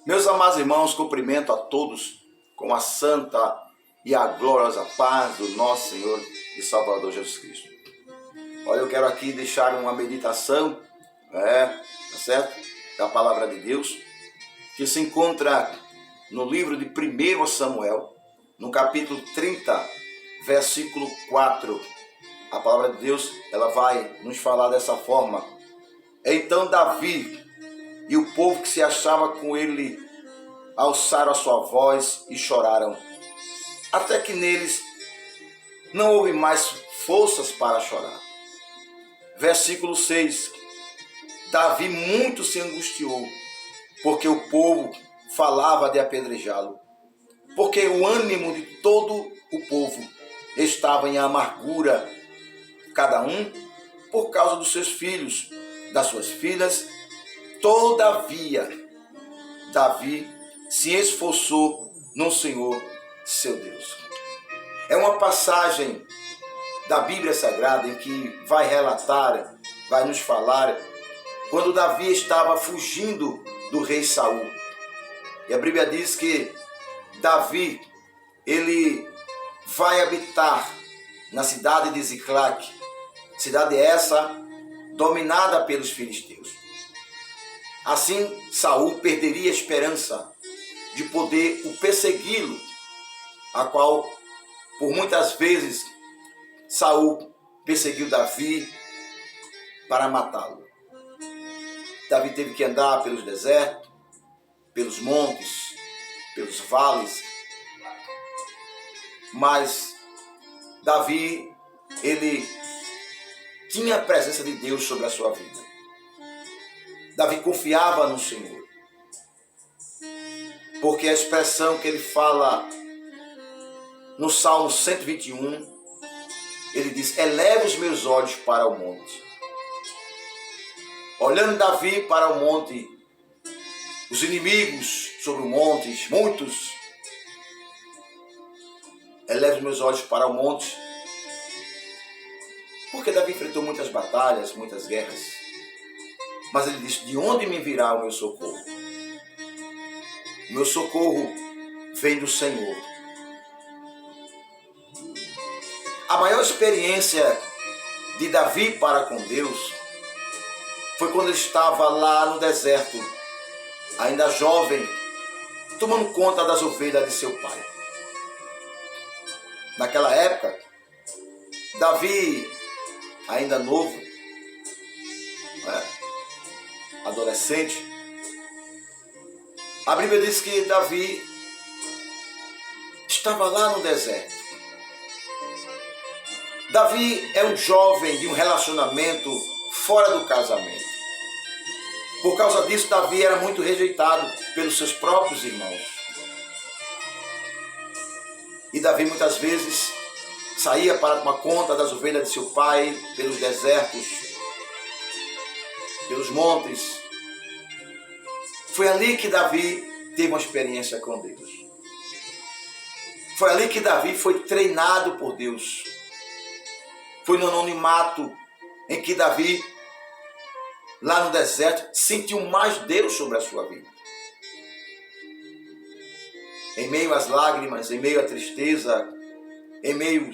Meus amados irmãos, cumprimento a todos com a santa e a gloriosa paz do nosso Senhor e Salvador Jesus Cristo. Olha, eu quero aqui deixar uma meditação, tá certo? Da palavra de Deus, que se encontra no livro de 1 Samuel, no capítulo 30, versículo 4. A palavra de Deus, ela vai nos falar dessa forma. Então Davi e o povo que se achava com ele alçaram a sua voz e choraram, até que neles não houve mais forças para chorar. Versículo 6. Davi muito se angustiou, porque o povo falava de apedrejá-lo, porque o ânimo de todo o povo estava em amargura, cada um por causa dos seus filhos, das suas filhas. Todavia, Davi se esforçou no Senhor, seu Deus. É uma passagem da Bíblia Sagrada em que vai relatar, vai nos falar, quando Davi estava fugindo do rei Saul. E a Bíblia diz que Davi, ele vai habitar na cidade de Ziclague, cidade essa dominada pelos filisteus. Assim, Saul perderia a esperança de poder o persegui-lo, a qual, por muitas vezes, Saul perseguiu Davi para matá-lo. Davi teve que andar pelos desertos, pelos montes, pelos vales, mas Davi, ele tinha a presença de Deus sobre a sua vida. Davi confiava no Senhor, porque a expressão que ele fala no Salmo 121, ele diz: eleva os meus olhos para o monte. Olhando Davi para o monte, os inimigos sobre o monte, muitos, eleva os meus olhos para o monte, porque Davi enfrentou muitas batalhas, muitas guerras. Mas ele disse: de onde me virá o meu socorro? O meu socorro vem do Senhor. A maior experiência de Davi para com Deus foi quando ele estava lá no deserto, ainda jovem, tomando conta das ovelhas de seu pai. Naquela época, Davi, ainda novo, adolescente, a Bíblia diz que Davi estava lá no deserto. Davi é um jovem de um relacionamento fora do casamento. Por causa disso, Davi era muito rejeitado pelos seus próprios irmãos. E Davi muitas vezes saía para tomar conta das ovelhas de seu pai pelos desertos, pelos montes. Foi ali que Davi teve uma experiência com Deus. Foi ali que Davi foi treinado por Deus. Foi no anonimato em que Davi, lá no deserto, sentiu mais Deus sobre a sua vida. Em meio às lágrimas, em meio à tristeza, em meio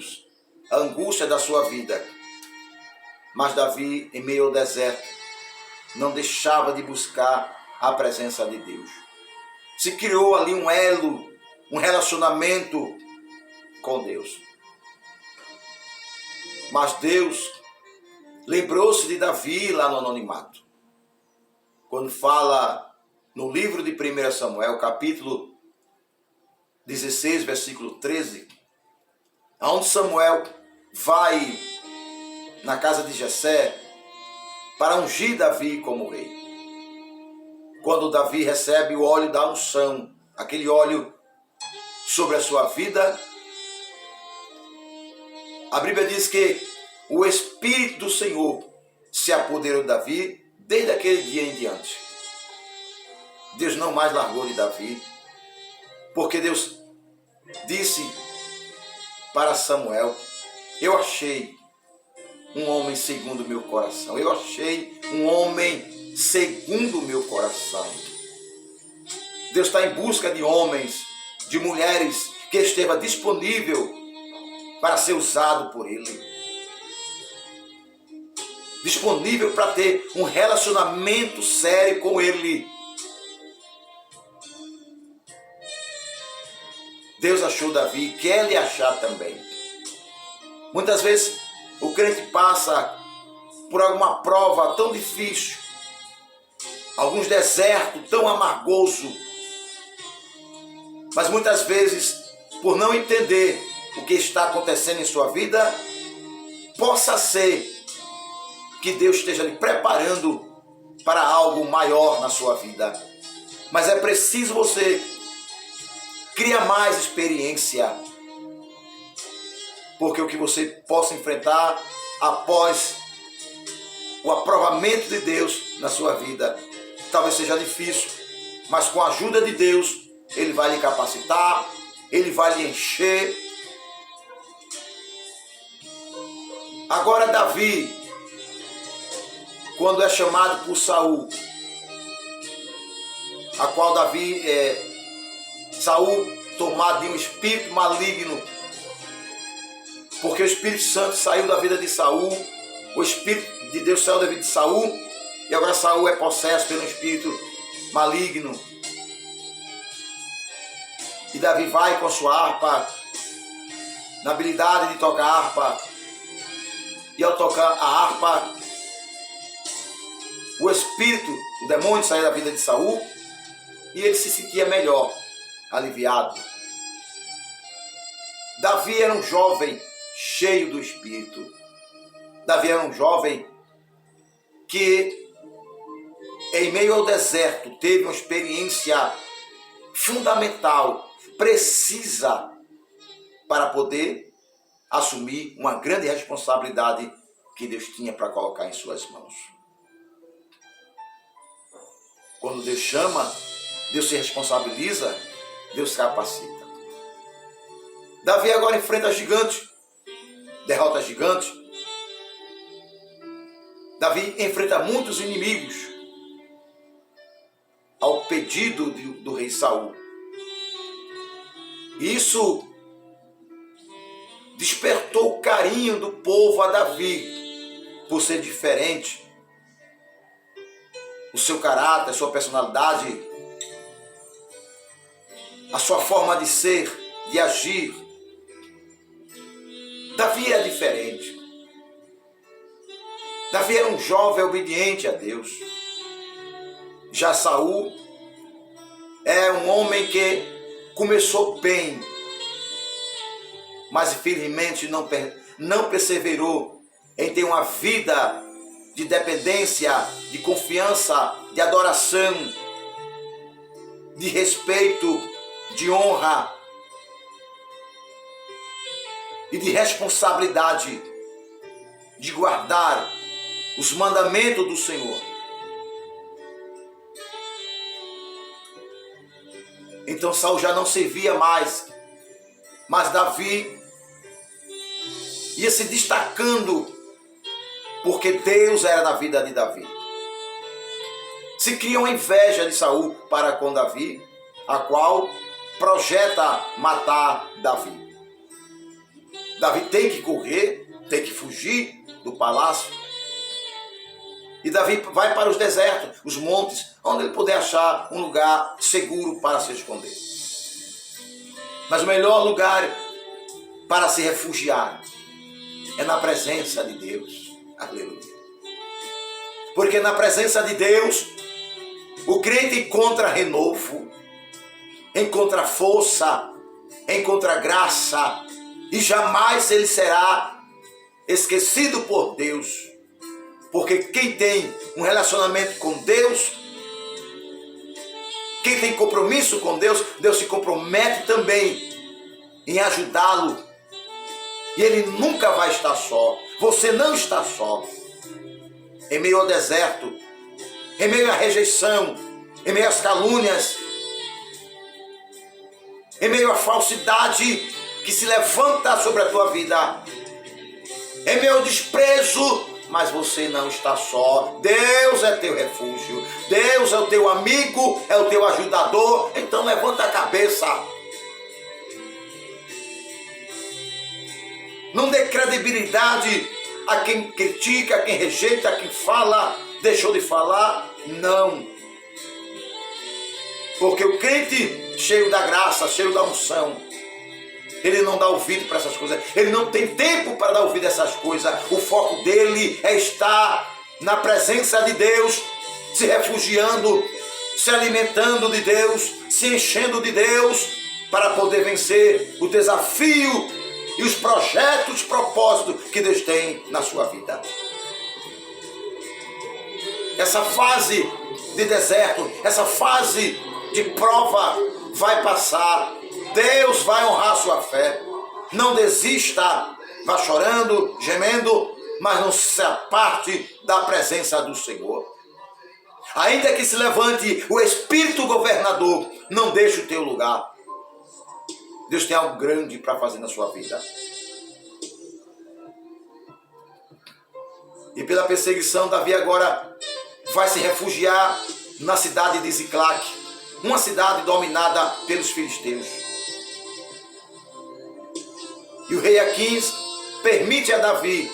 à angústia da sua vida. Mas Davi, em meio ao deserto, não deixava de buscar a presença de Deus. Se criou ali um elo, um relacionamento com Deus. Mas Deus lembrou-se de Davi lá no anonimato. Quando fala no livro de 1 Samuel, capítulo 16, versículo 13, onde Samuel vai na casa de Jessé para ungir Davi como rei. Quando Davi recebe o óleo da unção, aquele óleo sobre a sua vida, a Bíblia diz que o Espírito do Senhor se apoderou de Davi desde aquele dia em diante. Deus não mais largou de Davi, porque Deus disse para Samuel: eu achei um homem segundo o meu coração. Eu achei um homem segundo o meu coração. Deus está em busca de homens, de mulheres que esteja disponível para ser usado por Ele. Disponível para ter um relacionamento sério com Ele. Deus achou Davi e quer lhe achar também. Muitas vezes o crente passa por alguma prova tão difícil, alguns desertos tão amargoso, mas muitas vezes, por não entender o que está acontecendo em sua vida, possa ser que Deus esteja lhe preparando para algo maior na sua vida. Mas é preciso você criar mais experiência, porque o que você possa enfrentar após o aprovamento de Deus na sua vida talvez seja difícil, mas com a ajuda de Deus Ele vai lhe capacitar, Ele vai lhe encher. Agora Davi, quando é chamado por Saul, a qual Saul tomado de um espírito maligno, porque o Espírito Santo saiu da vida de Saul, o Espírito de Deus saiu da vida de Saul, e agora Saul é possesso pelo espírito maligno. E Davi vai com a sua harpa, na habilidade de tocar a harpa, e ao tocar a harpa, o espírito, o demônio saiu da vida de Saul, e ele se sentia melhor, aliviado. Davi era um jovem cheio do Espírito. Davi era um jovem que, em meio ao deserto, teve uma experiência fundamental, precisa, para poder assumir uma grande responsabilidade que Deus tinha para colocar em suas mãos. Quando Deus chama, Deus se responsabiliza, Deus capacita. Davi agora enfrenta gigantes, derrota gigantes. Davi enfrenta muitos inimigos ao pedido do rei Saul. Isso despertou o carinho do povo a Davi, por ser diferente. O seu caráter, a sua personalidade, a sua forma de ser, de agir. Davi era diferente. Davi era um jovem obediente a Deus. Já Saul é um homem que começou bem, mas infelizmente não perseverou em ter uma vida de dependência, de confiança, de adoração, de respeito, de honra e de responsabilidade de guardar os mandamentos do Senhor. Então Saul já não servia mais, mas Davi ia se destacando, porque Deus era na vida de Davi. Se cria uma inveja de Saul para com Davi, a qual projeta matar Davi. Davi tem que correr, tem que fugir do palácio. E Davi vai para os desertos, os montes, onde ele puder achar um lugar seguro para se esconder. Mas o melhor lugar para se refugiar é na presença de Deus. Aleluia. Porque na presença de Deus, o crente encontra renovo, encontra força, encontra graça, e jamais ele será esquecido por Deus. Porque quem tem um relacionamento com Deus, quem tem compromisso com Deus, Deus se compromete também em ajudá-lo. E ele nunca vai estar só. Você não está só. Em meio ao deserto, em meio à rejeição, em meio às calúnias, em meio à falsidade que se levanta sobre a tua vida, em meio ao desprezo mas você não está só. Deus é teu refúgio, Deus é o teu amigo, é o teu ajudador. Então levanta a cabeça. Não dê credibilidade a quem critica, a quem rejeita, a quem fala, deixou de falar. Não. Porque o crente cheio da graça, cheio da unção, ele não dá ouvido para essas coisas. Ele não tem tempo para dar ouvido a essas coisas. O foco dele é estar na presença de Deus, se refugiando, se alimentando de Deus, se enchendo de Deus, para poder vencer o desafio e os projetos, propósitos que Deus tem na sua vida. Essa fase de deserto, essa fase de prova vai passar. Deus vai honrar a sua fé. Não desista, vá chorando, gemendo, mas não se aparte da presença do Senhor. Ainda que se levante o Espírito governador, não deixe o teu lugar. Deus tem algo grande para fazer na sua vida. E pela perseguição, Davi agora vai se refugiar na cidade de Ziclac, uma cidade dominada pelos filisteus. E o rei Aquis permite a Davi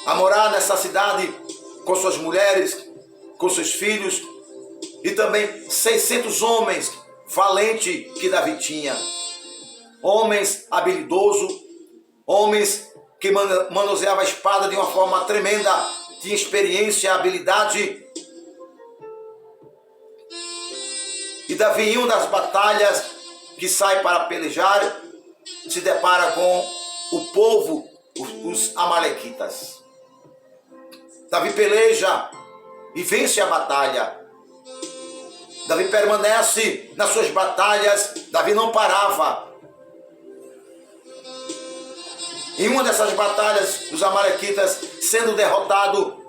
a morar nessa cidade com suas mulheres, com seus filhos e também 600 homens valentes que Davi tinha. Homens habilidosos, homens que manuseavam a espada de uma forma tremenda, tinha experiência, habilidade. E Davi, em uma das batalhas que sai para pelejar, se depara com o povo, os amalequitas. Davi peleja e vence a batalha. Davi permanece nas suas batalhas. Davi não parava. Em uma dessas batalhas, os amalequitas sendo derrotado,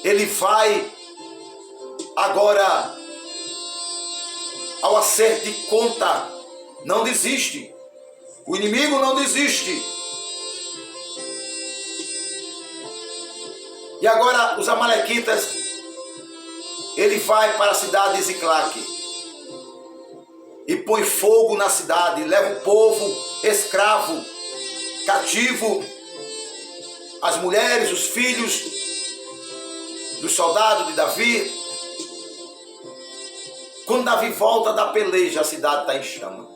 ele vai agora ao acerto de conta. Não desiste. O inimigo não desiste. E agora os amalequitas, ele vai para a cidade de Ziclac e põe fogo na cidade, leva o povo escravo, cativo, as mulheres, os filhos dos soldados de Davi. Quando Davi volta da peleja, a cidade está em chama.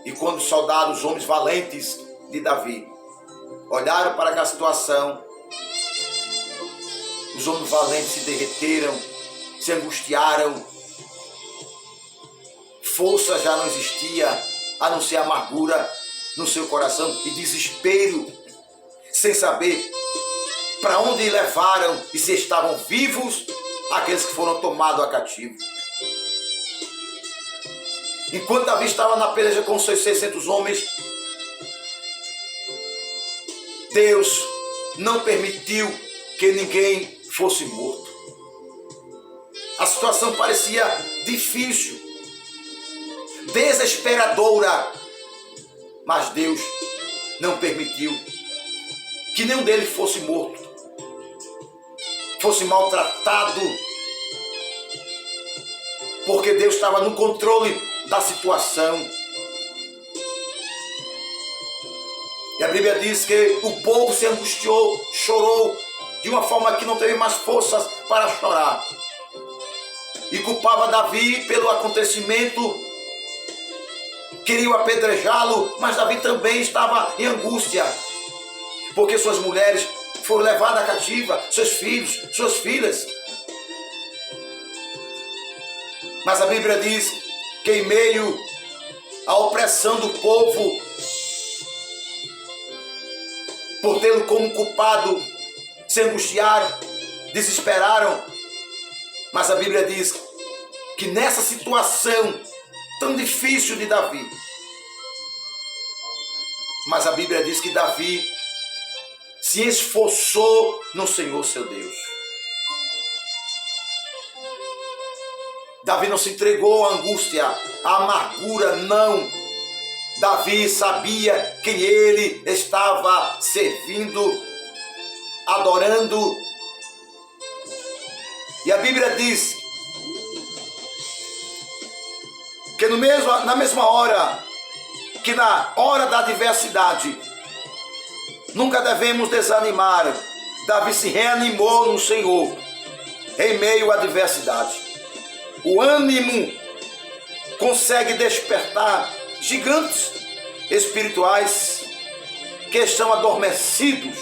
E quando os soldados, os homens valentes de Davi, olharam para aquela situação, os homens valentes se derreteram, se angustiaram. Força já não existia, a não ser amargura no seu coração e desespero, sem saber para onde levaram e se estavam vivos aqueles que foram tomados a cativo. Enquanto Davi estava na peleja com seus 600 homens, Deus não permitiu que ninguém fosse morto. A situação parecia difícil, desesperadora, mas Deus não permitiu que nenhum deles fosse morto, fosse maltratado, porque Deus estava no controle da situação. E a Bíblia diz que o povo se angustiou, chorou, de uma forma que não teve mais forças para chorar. E culpava Davi pelo acontecimento. Queriam apedrejá-lo, mas Davi também estava em angústia, porque suas mulheres foram levadas cativa, seus filhos, suas filhas. Mas a Bíblia diz que em meio à opressão do povo, por tê-lo como culpado, se angustiaram, desesperaram. Mas a Bíblia diz que nessa situação tão difícil de Davi, mas a Bíblia diz que Davi se esforçou no Senhor seu Deus. Davi não se entregou à angústia, à amargura, não. Davi sabia quem ele estava servindo, adorando. E a Bíblia diz que na mesma hora, que na hora da adversidade, nunca devemos desanimar. Davi se reanimou no Senhor em meio à adversidade. O ânimo consegue despertar gigantes espirituais que estão adormecidos.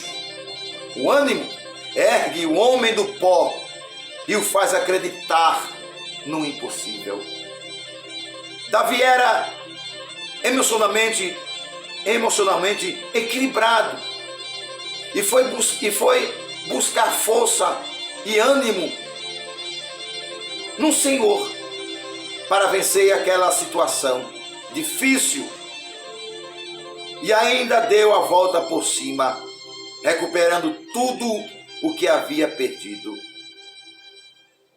O ânimo ergue o homem do pó e o faz acreditar no impossível. Davi era emocionalmente equilibrado e foi buscar força e ânimo no Senhor para vencer aquela situação difícil, e ainda deu a volta por cima, recuperando tudo o que havia perdido.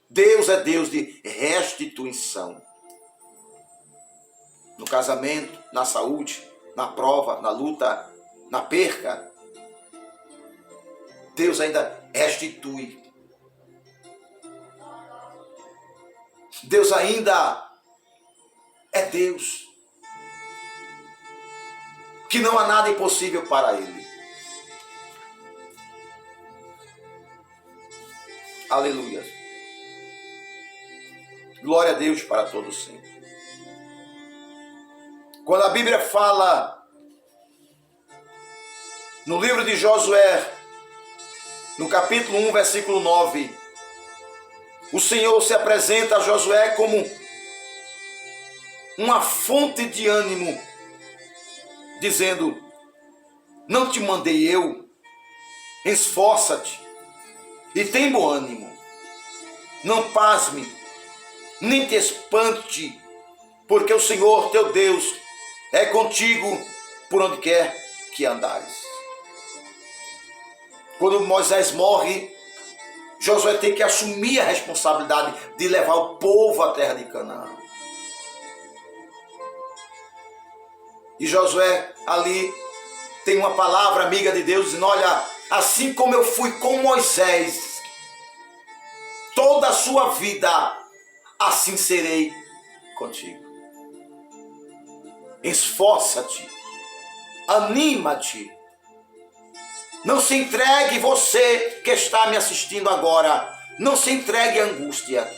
Deus é Deus de restituição. No casamento, na saúde, na prova, na luta, na perca, Deus ainda restitui. Deus ainda é Deus, que não há nada impossível para Ele. Aleluia. Glória a Deus para todos sempre. Quando a Bíblia fala no livro de Josué, no capítulo 1, versículo 9, o Senhor se apresenta a Josué como uma fonte de ânimo, dizendo: não te mandei eu? Esforça-te e tem bom ânimo. Não pasme, nem te espante, porque o Senhor teu Deus é contigo por onde quer que andares. Quando Moisés morre, Josué tem que assumir a responsabilidade de levar o povo à terra de Canaã. E Josué ali tem uma palavra amiga de Deus dizendo: olha, assim como eu fui com Moisés toda a sua vida, assim serei contigo. Esforça-te, anima-te. Não se entregue, você que está me assistindo agora, não se entregue à angústia,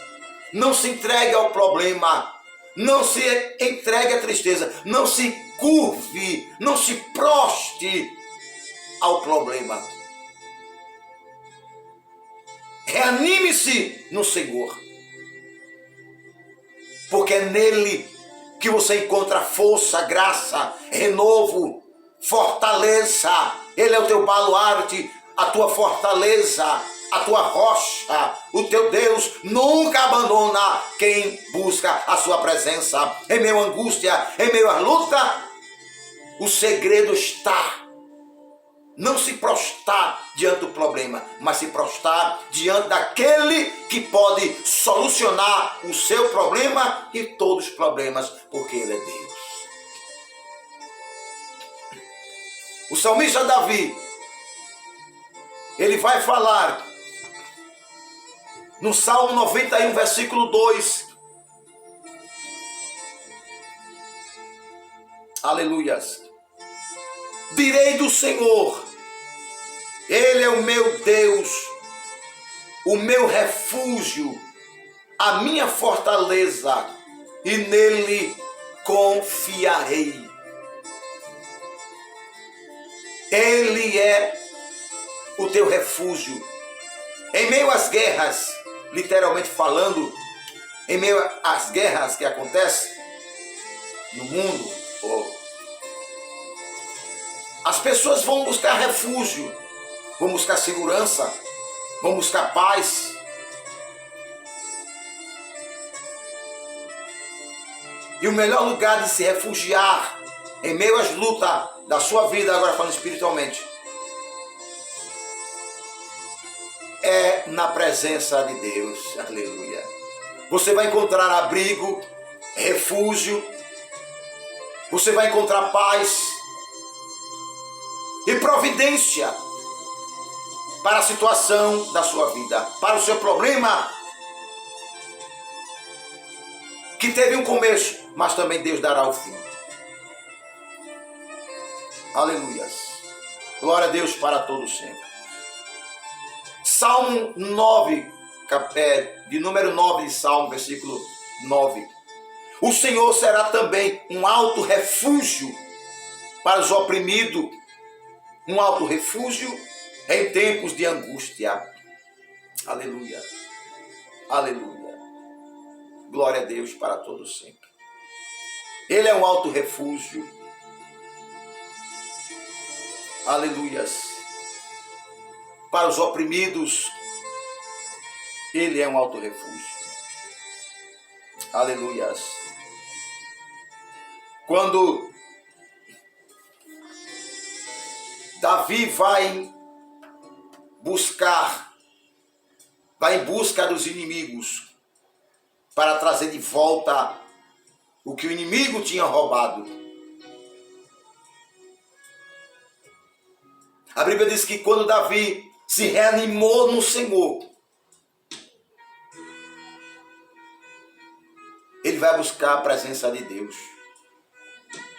não se entregue ao problema, não se entregue à tristeza, não se curve, não se proste ao problema. Reanime-se no Senhor, porque é nele que você encontra força, graça, renovo, fortaleza. Ele é o teu baluarte, a tua fortaleza, a tua rocha. O teu Deus nunca abandona quem busca a sua presença. Em meio à angústia, em meio à luta, o segredo está não se prostrar diante do problema, mas se prostrar diante daquele que pode solucionar o seu problema e todos os problemas, porque Ele é Deus. O salmista Davi, ele vai falar no Salmo 91, versículo 2. Aleluias. Direi do Senhor: Ele é o meu Deus, o meu refúgio, a minha fortaleza, e nele confiarei. Ele é o teu refúgio. Em meio às guerras, literalmente falando, em meio às guerras que acontecem no mundo, as pessoas vão buscar refúgio, vão buscar segurança, vão buscar paz. E o melhor lugar de se refugiar em meio às lutas da sua vida, agora falando espiritualmente, é na presença de Deus. Aleluia. Você vai encontrar abrigo, refúgio. Você vai encontrar paz e providência para a situação da sua vida, para o seu problema, que teve um começo, mas também Deus dará o fim. Aleluias. Glória a Deus para todos sempre. Salmo 9, de número 9 de Salmo, versículo 9. O Senhor será também um alto refúgio para os oprimidos, um alto refúgio em tempos de angústia. Aleluia. Aleluia. Glória a Deus para todos sempre. Ele é um alto refúgio. Aleluias. Para os oprimidos, Ele é um alto refúgio. Aleluias. Quando Davi vai em busca dos inimigos para trazer de volta o que o inimigo tinha roubado. A Bíblia diz que quando Davi se reanimou no Senhor, ele vai buscar a presença de Deus.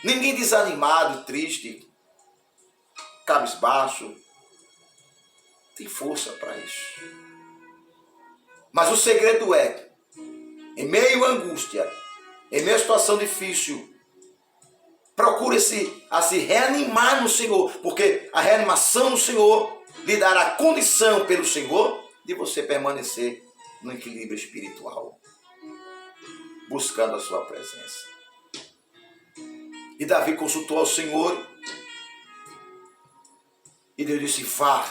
Ninguém desanimado, triste, cabisbaixo, tem força para isso. Mas o segredo é, em meio à angústia, em meio à situação difícil, procure a se reanimar no Senhor, porque a reanimação no Senhor lhe dará condição pelo Senhor de você permanecer no equilíbrio espiritual, buscando a sua presença. E Davi consultou ao Senhor e Deus disse: vá,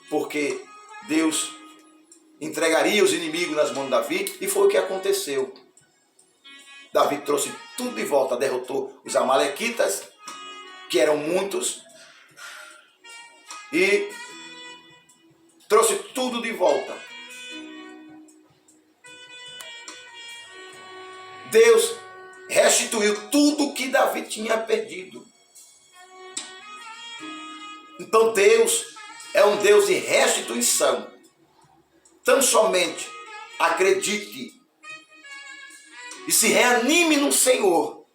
porque Deus entregaria os inimigos nas mãos de Davi, e foi o que aconteceu. Davi trouxe tudo de volta, derrotou os amalequitas, que eram muitos, e trouxe tudo de volta. Deus restituiu tudo que Davi tinha perdido. Então Deus é um Deus de restituição. Tão somente acredite e se reanime no Senhor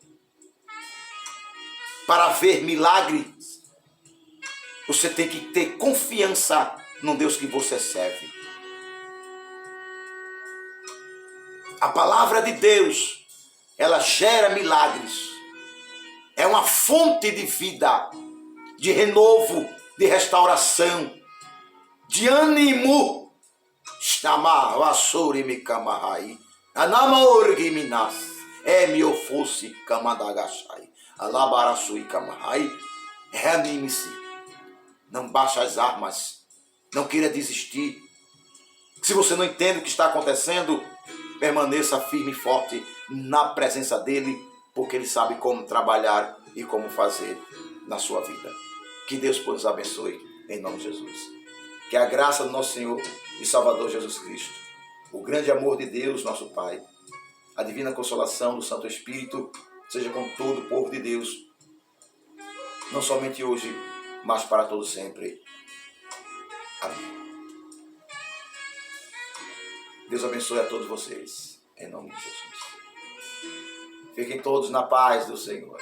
para ver milagres. Você tem que ter confiança no Deus que você serve. A palavra de Deus, ela gera milagres. É uma fonte de vida, de renovo, de restauração, de ânimo. Chama vassouri me camarrai. Anamaorgi minas. Fosse camadagachai. Alabaraçui camarrai. Reanime-se. Não baixe as armas. Não queira desistir. Se você não entende o que está acontecendo, permaneça firme e forte na presença dele, porque ele sabe como trabalhar e como fazer na sua vida. Que Deus nos abençoe, em nome de Jesus. Que a graça do nosso Senhor e Salvador Jesus Cristo, o grande amor de Deus, nosso Pai, a divina consolação do Santo Espírito, seja com todo o povo de Deus, não somente hoje, mas para todo sempre. Amém. Deus abençoe a todos vocês, em nome de Jesus. Fiquem todos na paz do Senhor.